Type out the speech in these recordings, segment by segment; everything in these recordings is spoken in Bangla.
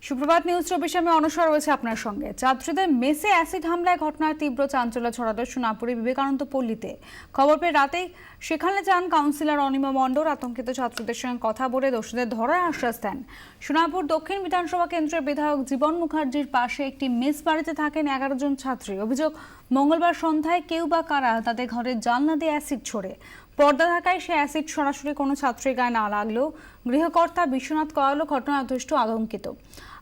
সুপ্রভাত নিউজ 24 আমি অনস্বর রয়েছে আপনার সঙ্গে। ছাত্রীদের মেসে অ্যাসিড হামলায় ঘটনায় তীব্র চাঞ্চল্য ছড়ালো সোনাপুরে বিবেকানন্দ পল্লীতে। খবর পেয়ে রাতেই সেখানে যান কাউন্সিলর অনিমা মণ্ডল। আতঙ্কিত ছাত্রদের সঙ্গে কথা বলে দোষীদের ধরার আশ্বাস দেন। সোনাপুর দক্ষিণ বিধানসভা কেন্দ্রের বিধায়ক জীবন মুখার্জির পাশে একটি মেস বাড়িতে থাকেন 11 জন ছাত্রী। অভিযোগ, মঙ্গলবার সন্ধ্যায় কেউ বা কারা তাদের ঘরের জানলা দিয়ে অ্যাসিড ছোড়ে। পর্দা থাকায় সে অ্যাসিড সরাসরি কোনো ছাত্রীর গায়ে না লাগলেও গৃহকর্তা বিশ্বনাথ কয়ালও ঘটনায় যথেষ্ট আতঙ্কিত।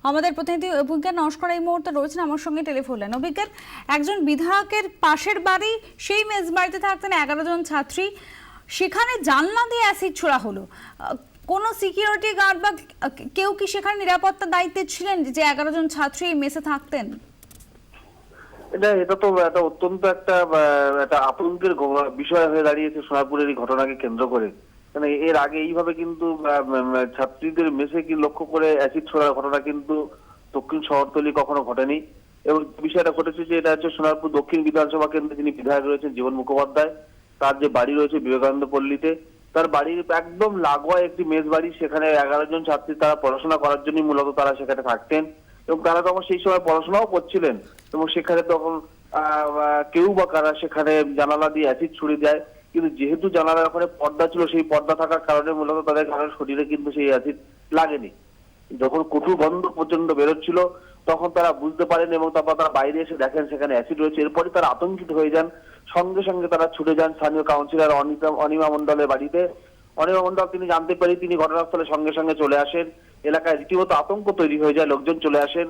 আমাদের প্রতিনিধি অভিজ্ঞান নস্কর এই মুহূর্তে রয়েছেন আমার সঙ্গে টেলিফোন লাইনে। অভিজ্ঞান, একজন বিধায়কের পাশের বাড়ি, সেই মেস বাড়িতে থাকতেন 11 জন ছাত্রী, সেখানে জানলা দিয়ে অ্যাসিড ছোড়া হলো। কোনো সিকিউরিটি গার্ড বা কেউ কি সেখানে নিরাপত্তা দায়িত্বে ছিলেন যে 11 জন ছাত্রী এই মেসে থাকতেন? এটা তো একটা অত্যন্ত একটা আতঙ্কের বিষয় হয়ে দাঁড়িয়েছে সোনাপুরের এই ঘটনাকে কেন্দ্র করে। মানে এর আগে এইভাবে কিন্তু ছাত্রীদের মেসে কি লক্ষ্য করে অ্যাসিড ছোড়ার ঘটনা কিন্তু দক্ষিণ শহরতলি কখনো ঘটেনি। এবং বিষয়টা ঘটেছে যে এটা হচ্ছে সোনারপুর দক্ষিণ বিধানসভা কেন্দ্রে যিনি বিধায়ক রয়েছেন জীবন মুখোপাধ্যায়, তার যে বাড়ি রয়েছে বিবেকানন্দ পল্লীতে, তার বাড়ির একদম লাগোয়া একটি মেস বাড়ি। সেখানে 11 জন ছাত্রী তারা পড়াশোনা করার জন্যই মূলত তারা সেখানে থাকতেন এবং তারা তখন সেই সময় পড়াশোনাও করছিলেন। এবং সেখানে তখন কেউ বা কারা সেখানে জানালা দিয়ে অ্যাসিড ছুড়ে যায়। কিন্তু যেহেতু জানালার ওখানে পর্দা ছিল, সেই পর্দা থাকার কারণে মূলত তাদের কারোর শরীরে কিন্তু সেই অ্যাসিড লাগেনি। যখন কটু গন্ধ প্রচন্ড বেরোচ্ছিল তখন তারা বুঝতে পারেন এবং তারপর তারা বাইরে এসে দেখেন সেখানে অ্যাসিড রয়েছে। এরপরে তারা আতঙ্কিত হয়ে যান, সঙ্গে সঙ্গে তারা ছুটে যান স্থানীয় কাউন্সিলর অনিমা মণ্ডলের বাড়িতে। অনিমা মণ্ডল তিনি জানতে পারি তিনি ঘটনাস্থলে সঙ্গে সঙ্গে চলে আসেন। এলাকায় রীতিমতো আতঙ্ক তৈরি হয়ে যায়, লোকজন চলে আসেন।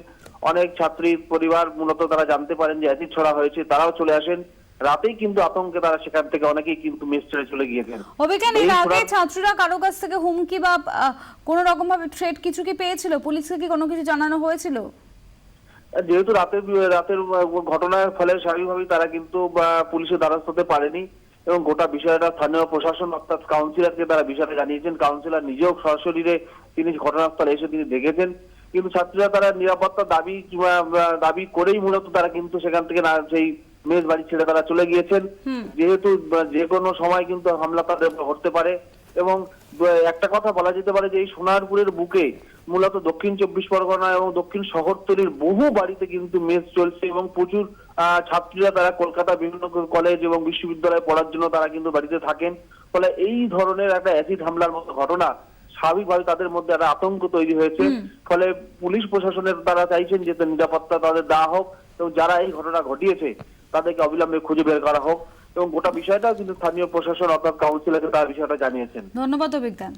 অনেক ছাত্রীর পরিবার মূলত তারা জানতে পারেন যে অ্যাসিড ছড়া হয়েছে, তারাও চলে আসেন। রাতেই কিন্তু আতঙ্কে তারা সেখান থেকে অনেকেই কিন্তু মেস ছেড়ে চলে গিয়েছেন। অভিজ্ঞান, এর আগে ছাত্রীরা কারো কাছ থেকে হুমকি বা কোনো রকম ভাবে থ্রেট কিছু কি পেয়েছিল? পুলিশকে কি কোনো কিছু জানানো হয়েছিল? যেহেতু রাতের ঘটনার ফলে স্বাভাবিকভাবেই তারা কিন্তু পুলিশের দ্বারস্থ হতে পারেনি এবং গোটা বিষয়টা স্থানীয় প্রশাসন অর্থাৎ কাউন্সিলরকে তারা বিষয়টা জানিয়েছেন। কাউন্সিলর নিজেও সরাসরি তিনি ঘটনাস্থলে এসে তিনি দেখেছেন। কিন্তু ছাত্রীরা তারা নিরাপত্তা দাবি করেই মূলত তারা কিন্তু সেখান থেকে সেই মেস বাড়ি ছেড়ে তারা চলে গিয়েছেন। যেহেতু যে কোনো সময় কিন্তু হামলা তাদের হতে পারে এবং একটা কথা বলা যেতে পারে যে এই সোনারপুরের বুকে মূলত দক্ষিণ 24 পরগনা এবং দক্ষিণ শহরতলির বহু বাড়িতে কিন্তু মেস চলছে এবং প্রচুর ছাত্রীরা তারা কলকাতা বিভিন্ন কলেজ এবং বিশ্ববিদ্যালয়ে পড়ার জন্য তারা কিন্তু বাড়িতে থাকেন। ফলে এই ধরনের একটা অ্যাসিড হামলার মতো ঘটনা স্বাভাবিকভাবে তাদের মধ্যে একটা আতঙ্ক তৈরি হয়েছে। ফলে পুলিশ প্রশাসনের তারা চাইছেন যে নিরাপত্তা তাদের দেওয়া হোক এবং যারা এই ঘটনা ঘটিয়েছে তাদেরকে অবিলম্বে খুঁজে বের করা হোক এবং গোটা বিষয়টাও কিন্তু স্থানীয় প্রশাসন অর্থাৎ কাউন্সিলরকে তার বিষয়টা জানিয়েছেন। ধন্যবাদ অভিজ্ঞান।